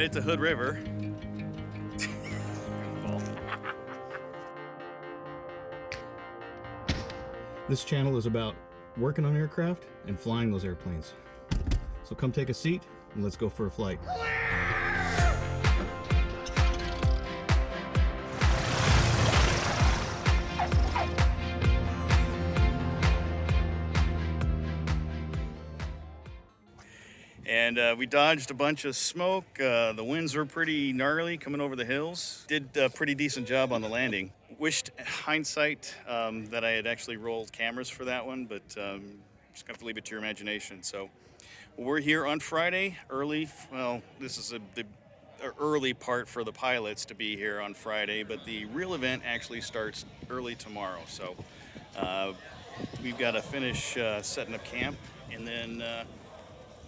it to Hood River. This channel is about working on aircraft and flying those airplanes. So come take a seat and let's go for a flight. And we dodged a bunch of smoke. The winds were pretty gnarly coming over the hills. Did a pretty decent job on the landing. Wished hindsight that I had actually rolled cameras for that one, but just gonna have to leave it to your imagination. So we're here on Friday early. Well, this is the early part for the pilots to be here on Friday, but the real event actually starts early tomorrow. So we've got to finish setting up camp, and then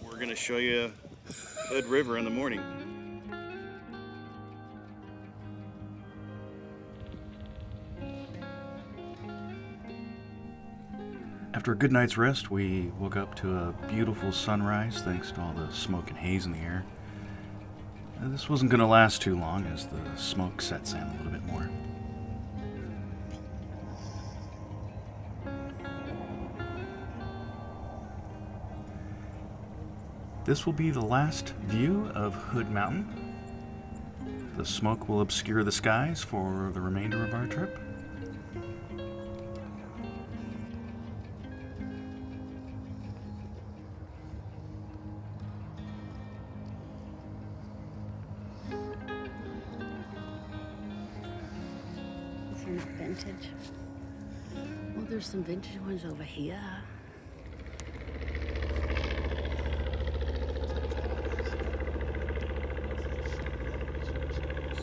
we're going to show you Hood River in the morning. After a good night's rest, we woke up to a beautiful sunrise thanks to all the smoke and haze in the air. This wasn't going to last too long as the smoke sets in a little bit more. This will be the last view of Hood Mountain. The smoke will obscure the skies for the remainder of our trip. These are not vintage. Well, there's some vintage ones over here.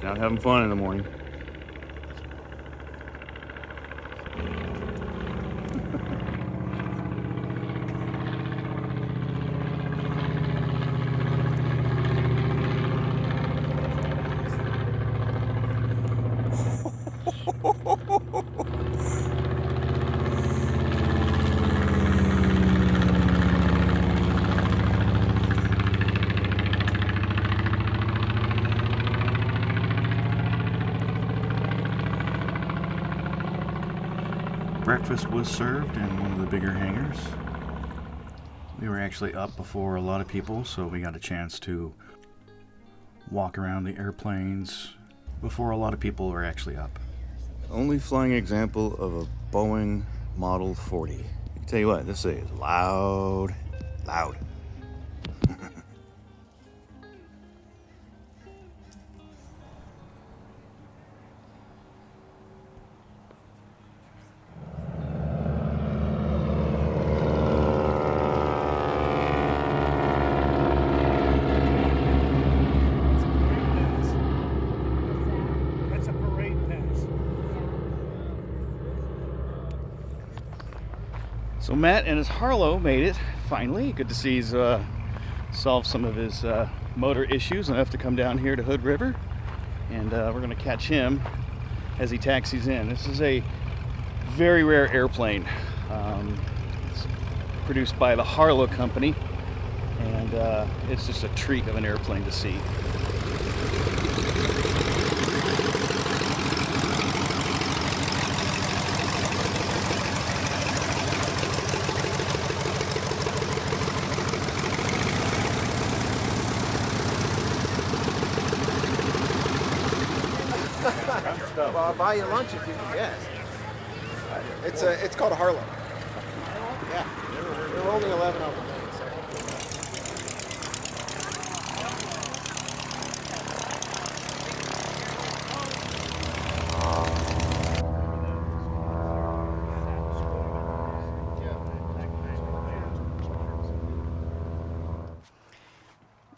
Out having fun in the morning. Breakfast was served in one of the bigger hangars. We were actually up before a lot of people, so we got a chance to walk around the airplanes before a lot of people were actually up. Only flying example of a Boeing Model 40. I can tell you what, this thing is loud. So Matt and his Harlow made it, finally. Good to see he's solved some of his motor issues enough to come down here to Hood River. And we're gonna catch him as he taxis in. This is a very rare airplane. It's produced by the Harlow Company, and it's just a treat of an airplane to see. Well, I'll buy you lunch if you can guess. It's called a Harlow. Yeah, there were only 11 of them.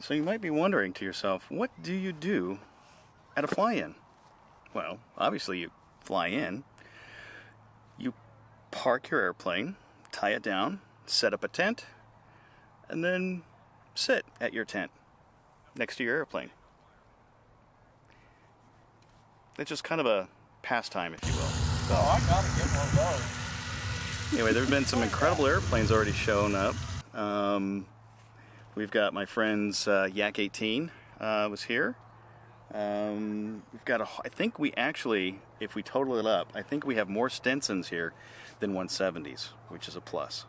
So you might be wondering to yourself, what do you do at a fly-in? Well, obviously you fly in, you park your airplane, tie it down, set up a tent, and then sit at your tent next to your airplane. It's just kind of a pastime, if you will. So I gotta get one of those. Anyway, there have been some incredible airplanes already shown up. We've got my friend's Yak 18. was here. We've got I think we actually, if we total it up, I think we have more Stensons here than 170s, which is a plus.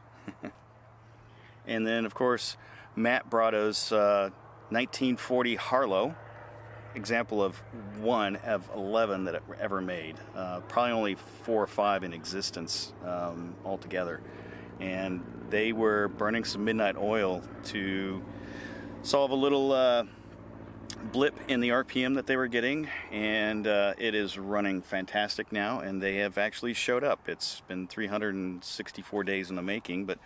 And then, of course, Matt brought us 1940 Harlow, example of one of 11 that it ever made. Probably only 4 or 5 in existence altogether. And they were burning some midnight oil to solve a little blip in the RPM that they were getting, and it is running fantastic now, and they have actually showed up. It's been 364 days in the making, but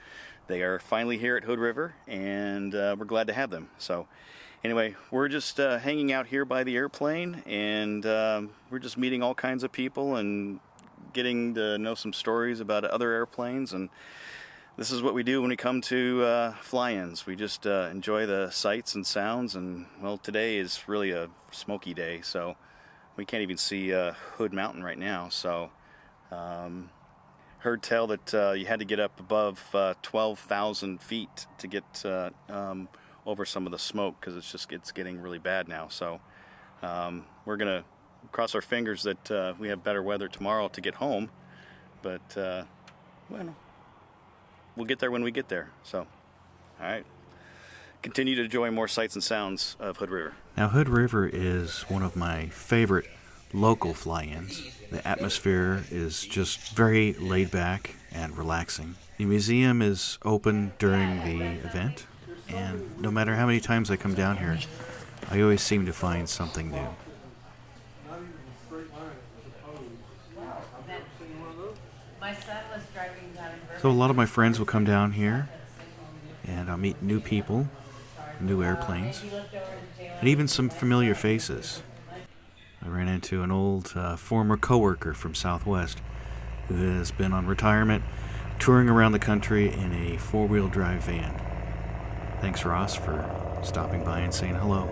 they are finally here at Hood River, and we're glad to have them. So anyway, we're just hanging out here by the airplane, and we're just meeting all kinds of people and getting to know some stories about other airplanes. And this is what we do when we come to fly-ins. We just enjoy the sights and sounds, and well, today is really a smoky day, so we can't even see Hood Mountain right now. So heard tell that you had to get up above 12,000 feet to get over some of the smoke, because it's getting really bad now. So we're gonna cross our fingers that we have better weather tomorrow to get home, but well, we'll get there when we get there. So, all right. Continue to enjoy more sights and sounds of Hood River. Now, Hood River is one of my favorite local fly-ins. The atmosphere is just very laid back and relaxing. The museum is open during the event, and no matter how many times I come down here, I always seem to find something new. So a lot of my friends will come down here, and I'll meet new people, new airplanes, and even some familiar faces. I ran into an old former coworker from Southwest who has been on retirement, touring around the country in a 4-wheel drive van. Thanks, Ross, for stopping by and saying hello.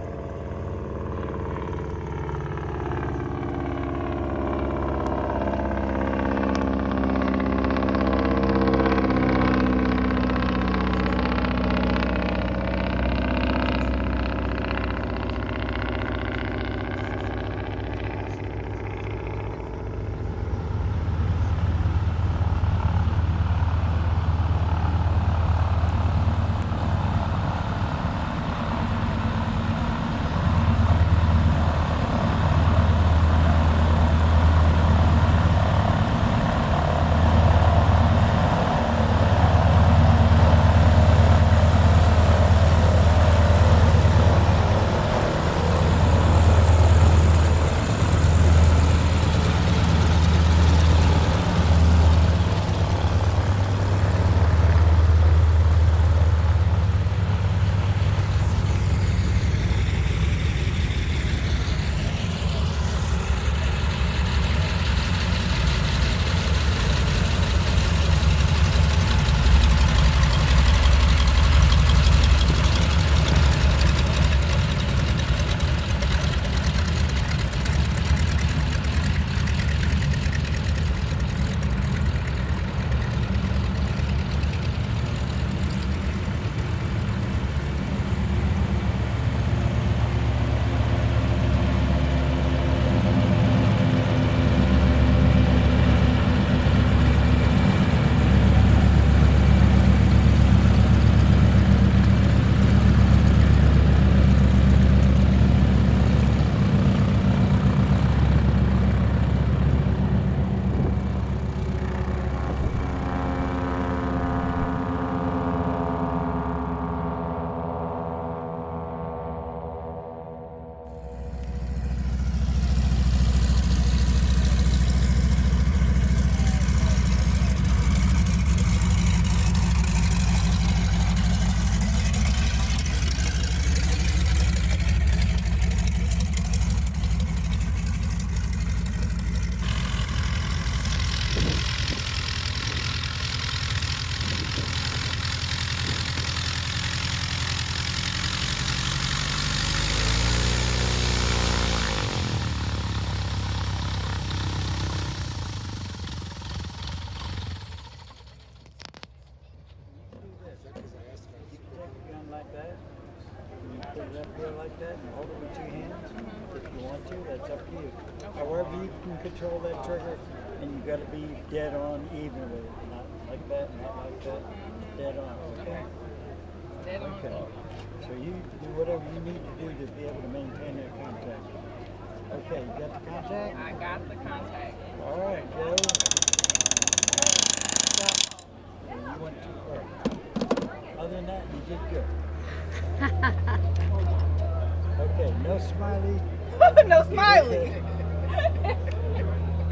that and hold it with 2 hands. If you want to, that's up to you. However you can control that trigger, and you got to be dead on even with it. Not like that, not like that. Dead on, okay? Dead on. Okay. So you do whatever you need to do to be able to maintain that contact. Okay, you got the contact? I got the contact. All right, go. Stop. And you went too far. Other than that, you did good. Okay, no smiley. No smiley.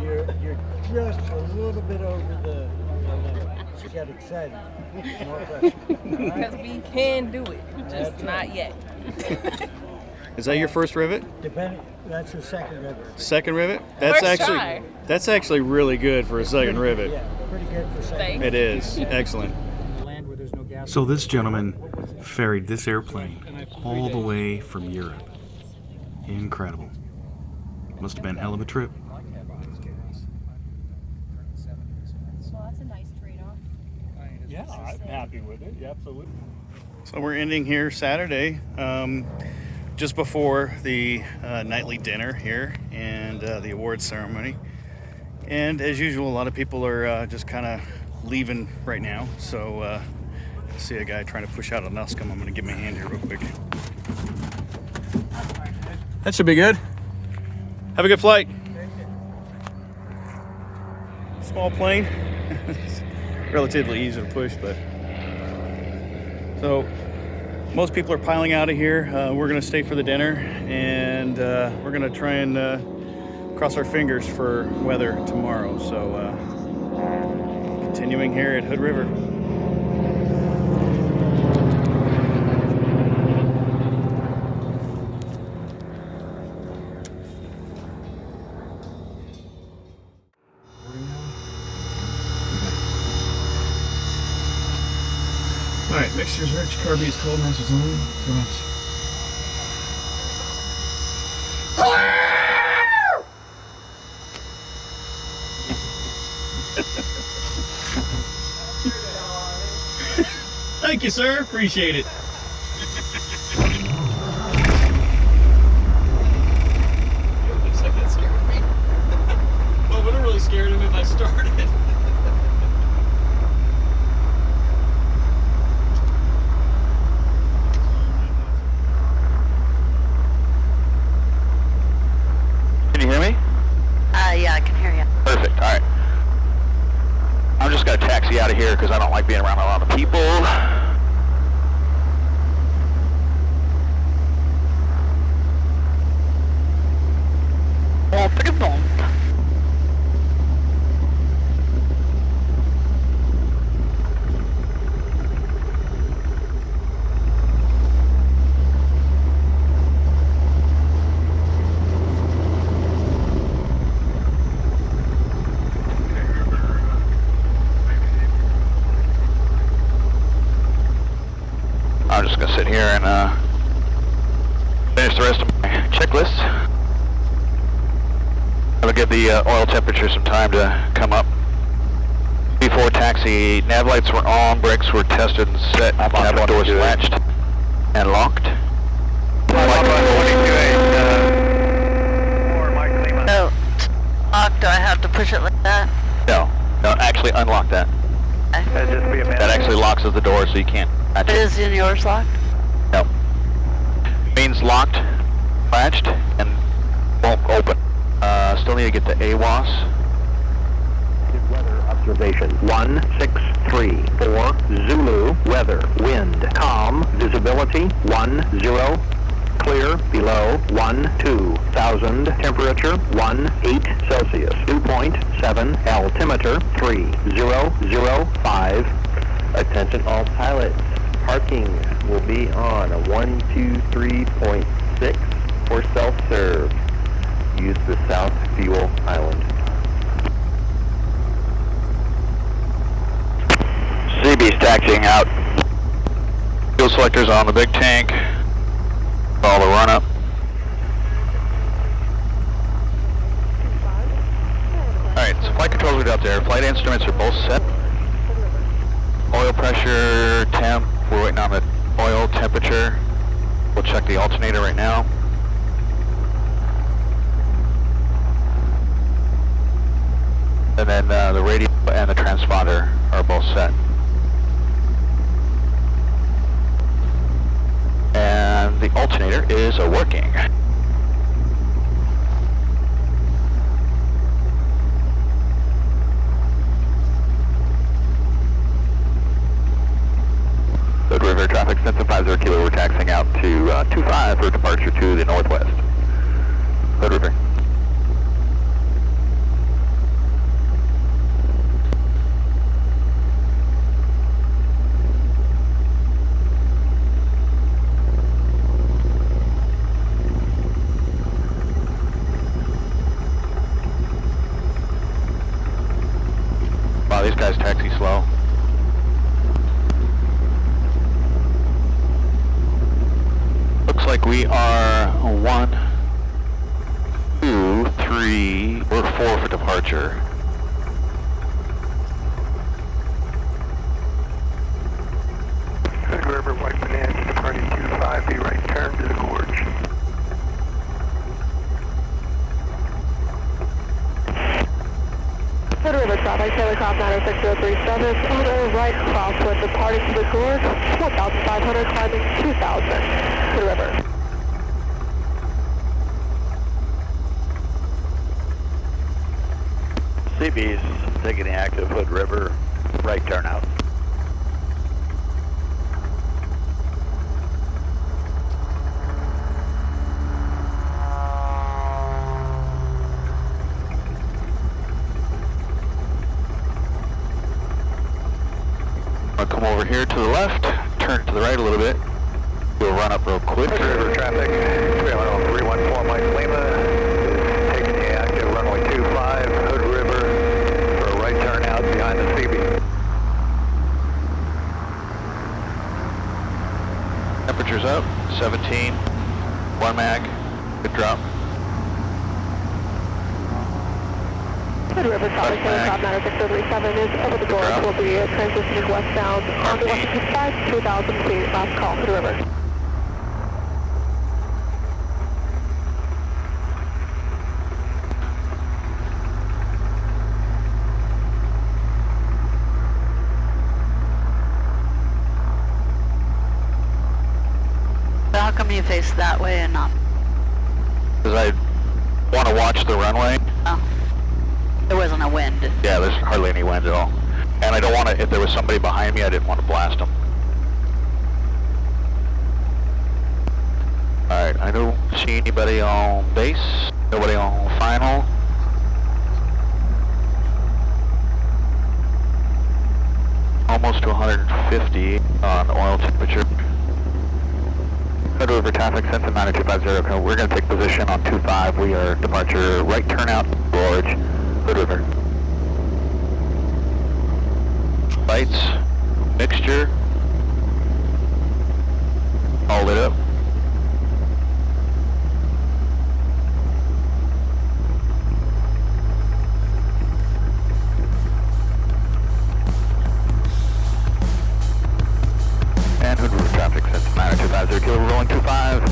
You're just a little bit over the limit. She got excited. More pressure. Because we can do it, just That's not right. yet. Is that your first rivet? That's the second rivet. Second rivet? First try. That's actually really good for a second rivet. Yeah, pretty good for second. Thanks. It is. Excellent. Land where there's no gas. So this gentleman ferried this airplane all the way from Europe. Incredible. Must have been a hell of a trip. Well, that's a nice trade-off. Yeah, I'm happy with it. Yeah, absolutely. So we're ending here Saturday, just before the nightly dinner here and the awards ceremony. And as usual, a lot of people are just kind of leaving right now. So I see a guy trying to push out a Nuscum. I'm going to give him a hand here real quick. That should be good. Have a good flight. Small plane. It's relatively easy to push, but so most people are piling out of here. We're gonna stay for the dinner, and we're gonna try and cross our fingers for weather tomorrow. So continuing here at Hood River. Alright, mixtures rich, carbies cold, masters only. Thank you, sir. Appreciate it. Looks like that scared me. Well, it would have really scared him if I started. Can you hear me? Yeah, I can hear you. Perfect. All right. I'm just going to taxi out of here because I don't like being around a lot of people. Oh, pretty bon. I'm just going to sit here and finish the rest of my checklist. That'll give the oil temperature some time to come up. Before taxi, nav lights were on, brakes were tested and set, cabin doors latched and locked. So, lock, do I have to push it like that? No, actually unlock that. That actually locks the door so you can't latch it. Is in yours locked? No. Means locked, latched, and won't open. Still need to get the AWAS. Weather observation 1634 Zulu weather wind calm visibility 10 clear below 12,000 temperature 18 Celsius dew point 7 altimeter 3005. Attention all pilots, parking will be on a 123.6 for self-serve. Use the South Fuel Island. CB's taxiing out. Fuel selectors on the big tank. All the run up. Alright, so flight controls are up there. Flight instruments are both set. Oil pressure, temp. We're waiting on the oil temperature. We'll check the alternator right now. And then the radio and the transponder are both set. And the alternator is working. Hood River traffic, Stinson 50 Kilo, we're taxiing out to 25 for departure to the northwest. Hood River. Wow, these guys taxi slow. Looks like we are 1, 2, 3, we're 4 for departure. Hood River, White Bonanza, departing 25, be right turn to the gorge. Hood River traffic, helicopter 96037, on a right crosswind departing to the gorge, 1,500 climbing 2,000. Hood River. CB's taking the active Hood River, right turn out. I'll come over here to the left, turn to the right a little bit. We'll run up real quick. Hood River traffic, trailer on 314 Mike Lima, taking the active runway 25, Hood River, for a right turn out behind the CB. Temperature's up, 17, 1 mag, good drop. Hood River traffic, helicopter 96037 is over the gorge. We'll be transitioning westbound on the 125, 2,000 feet. Last call, Hood River. How come you face that way and not? Because I want to watch the runway. Oh. There wasn't a wind. Yeah, there's hardly any wind at all. And I don't want to, if there was somebody behind me, I didn't want to blast them. Alright, I don't see anybody on base, nobody on final. Almost to 150 on oil temperature. Hood River traffic, Stinson 9250, we're going to take position on 25. We are departure right turnout, Gorge, Hood River. Lights, mixture, all lit up. And Hood River traffic, Stinson 9250, Kilo, rolling 25,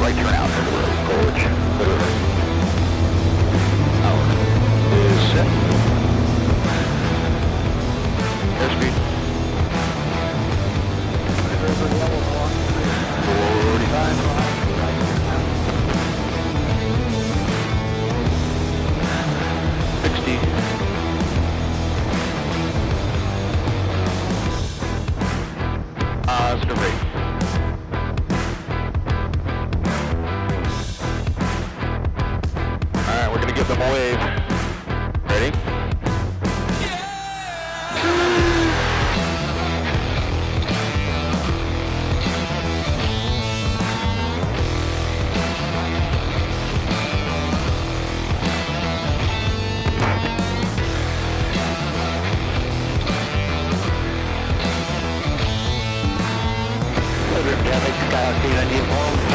right turnout, Hood River, Gorge, Hood River. Power is set. Airspeed. 45. Positive rate. Alright, we're gonna give them a wave. Ready?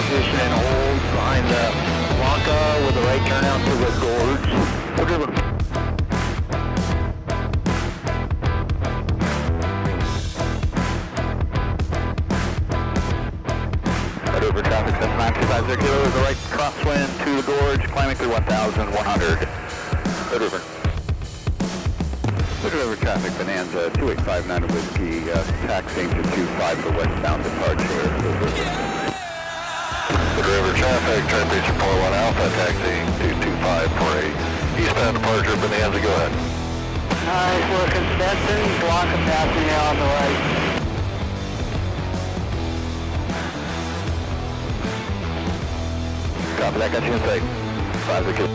Position and hold behind the Blanca with the right turnout to the gorge. 250 Kilo is the right crosswind to the gorge, climbing through 1,100. Hood River. Hood River traffic, Bonanza 2859 Whiskey, taxiing to 25 for westbound departure. Hood River traffic, temperature 41 Alpha, taxiing to 25 for a eastbound departure, Bonanza, go ahead. Nice working, Stetson. Block of passing on the right. Copy that, got you in sight. 5 Kilo.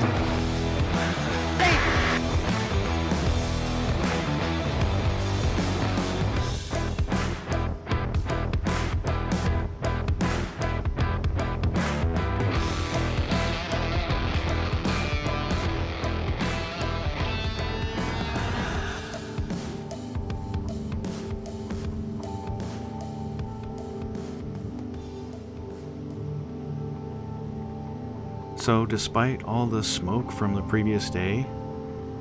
So despite all the smoke from the previous day,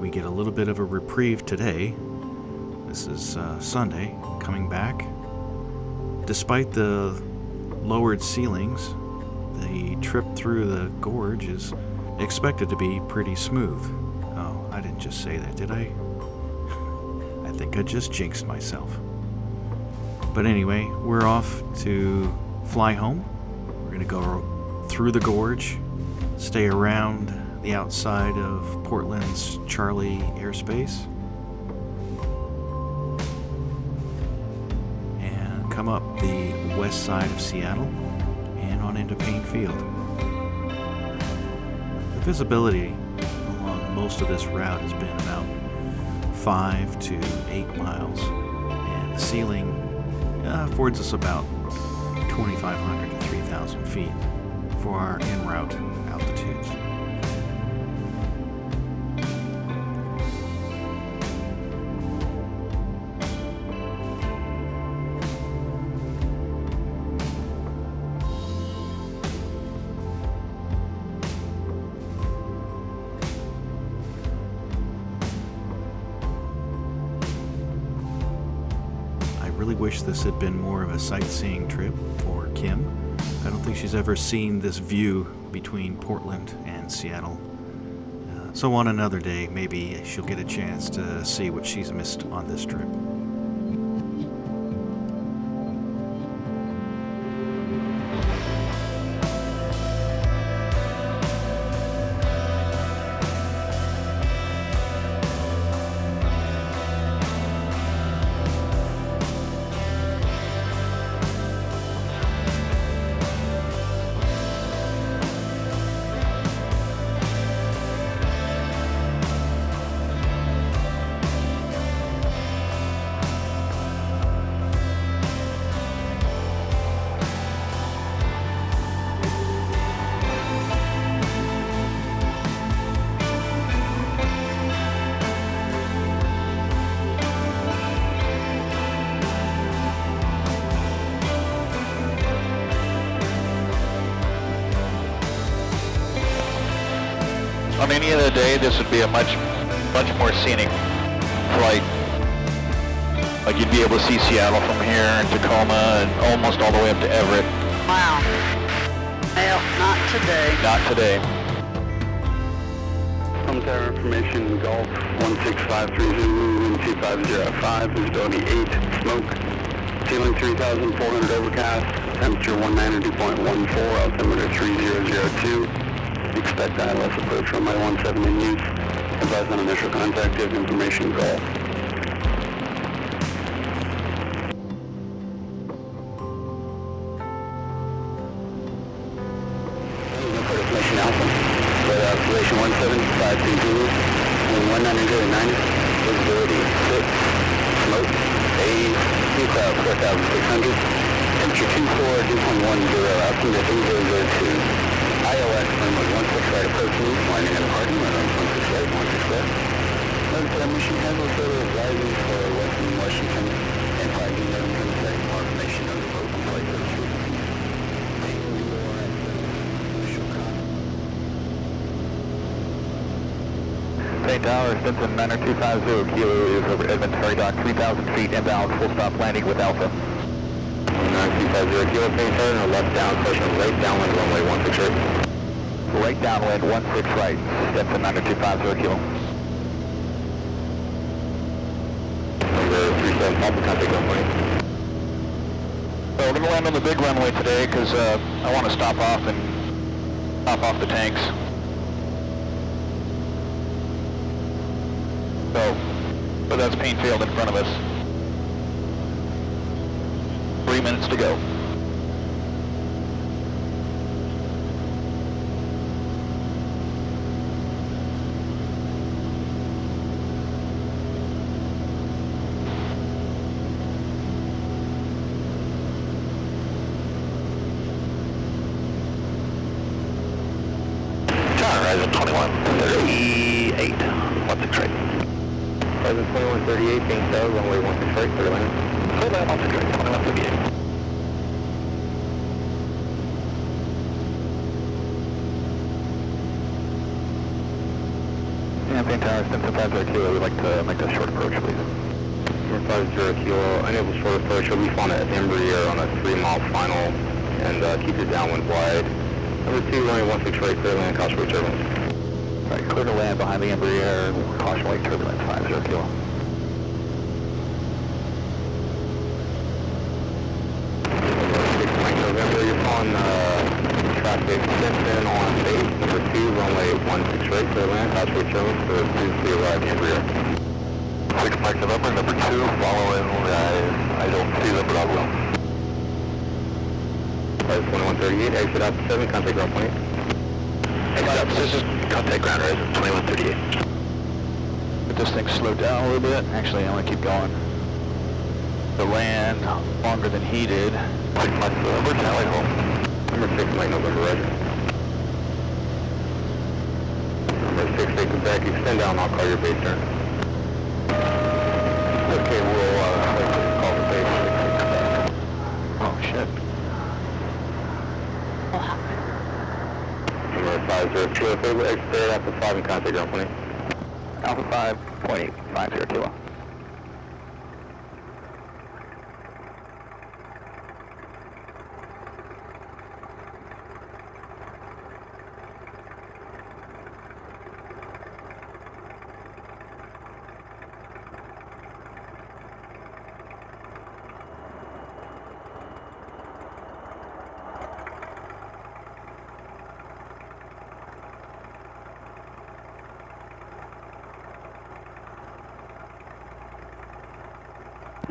we get a little bit of a reprieve today. This is Sunday, coming back. Despite the lowered ceilings, the trip through the gorge is expected to be pretty smooth. Oh, I didn't just say that, did I? I think I just jinxed myself. But anyway, we're off to fly home. We're gonna go through the gorge, stay around the outside of Portland's Charlie airspace, and come up the west side of Seattle and on into Payne Field. The visibility along most of this route has been about 5 to 8 miles, and the ceiling affords us about 2,500 to 3,000 feet for our en route altitudes. I really wish this had been more of a sightseeing trip for Kim. I don't think she's ever seen this view between Portland and Seattle. So on another day, maybe she'll get a chance to see what she's missed on this trip. On any other day, this would be a much more scenic flight. Like you'd be able to see Seattle from here and Tacoma and almost all the way up to Everett. Wow. Well, not today. Not today. Tower information, Golf 16530, wind 2505, visibility 8, smoke, ceiling 3,400 overcast, temperature 192.14, altimeter 3002. Expect ILS approach runway 17 in use. Advise on initial contact, give information, Golf. Information Alpha. Observation 17520, wind 190, visibility 6, smoke, haze, sea cloud 4,600, temperature 24, 2.10, altimeter 3002. ILS runway 16 right approaching, landing and departing, runway 16 right, 16 left. Notice that mission handle photo is rising for Western Washington and 5D notice in the second more information on the open flight for the street. Payne Tower, Stinson 9250, Kilo is over Edmonds, Ferry Dock, 3,000 feet inbound, full stop landing with Alpha. 9250, 250 kilo, main turn, or left down, caution right downwind, runway 16 right. Right downwind, 16 right, Stetson 9250 kilo. Number 37 Papa, contact runway. So we're going to land on the big runway today because I want to stop off the tanks. So that's Painfield in front of us. 3 minutes to go. Horizon 2138, 16 right. Horizon 2138, being south, runway 16 right, clear land. Clear land, 16 right, 2138. Yeah, Pain Tower, Stetson 50 kilo, we'd like to make that short approach, please. Number 50 kilo, enable short approach, you'll be flying at Embraer on a 3-mile final, and keep your downwind wide. Number 2, runway 16 right, clear land, caution wake turbulence. Alright, clear to land behind the Embraer, caution wake turbulence, 50 kilo. November, you're on traffic Simpson on base. Number 2, runway 16 right, clear land, caution wake turbulence for previously arrived Embraer. 6 Mike November, number 2, following, I don't see them, but I will. 2138, exit out 7, contact ground point. Exit out, this is contact ground, right? 2138. Let this thing slow down a little bit. Actually, I want to keep going. The land longer than he did. 6 Mike November, tally home. Number 6 Mike November, roger. Number 6, take the back, extend down, I'll call your base turn. Okay, we'll call the base. Oh, shit. Number 50 kilo, exit Alpha 5 and contact ground point. Alpha 5.8, 50 kilo.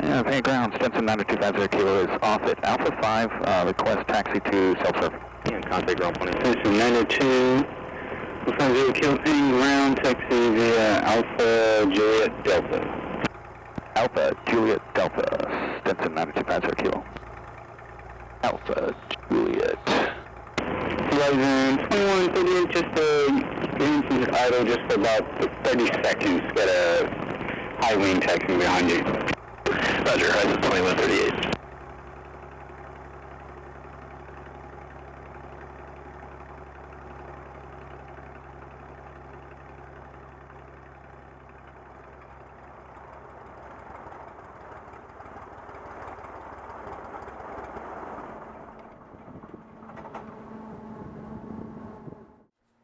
Yeah, Paint ground, Stetson 9250 kilo is off at Alpha 5, request taxi to self-serve. And contact ground point. Station 92, we'll find 0 kilo, Paint ground, taxi via Alpha Juliet Delta. Alpha Juliet Delta, Stetson 9250 kilo. Alpha Juliet. Horizon 2138, just idle just for about 30 seconds. Got a high wing taxi behind you. Roger, Horizon 2138.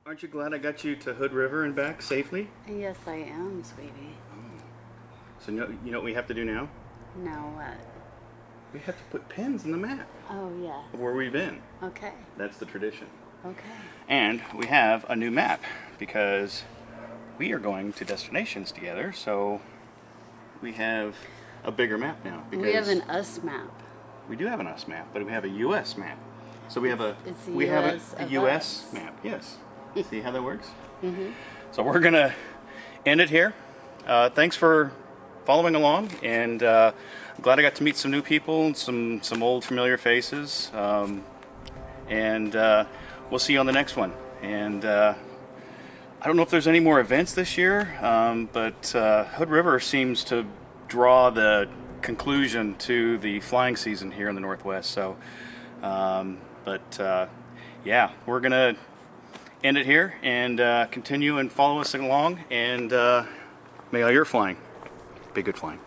Aren't you glad I got you to Hood River and back safely? Yes, I am, sweetie. So you know what we have to do now? Now what? We have to put pins in the map Oh, yeah. of where we've been. Okay. That's the tradition. Okay. And we have a new map because we are going to destinations together, so we have a bigger map now. We have an us map. We do have an us map, but we have a U.S. map. So we have a It's the we US have a of U.S. us. map. Yes. See how that works? Mm-hmm. So we're gonna end it here. Thanks for following along, and I'm glad I got to meet some new people and some old familiar faces. And we'll see you on the next one. And I don't know if there's any more events this year, but Hood River seems to draw the conclusion to the flying season here in the Northwest. So, yeah, we're gonna end it here and continue and follow us along. And may all your flying be good flying.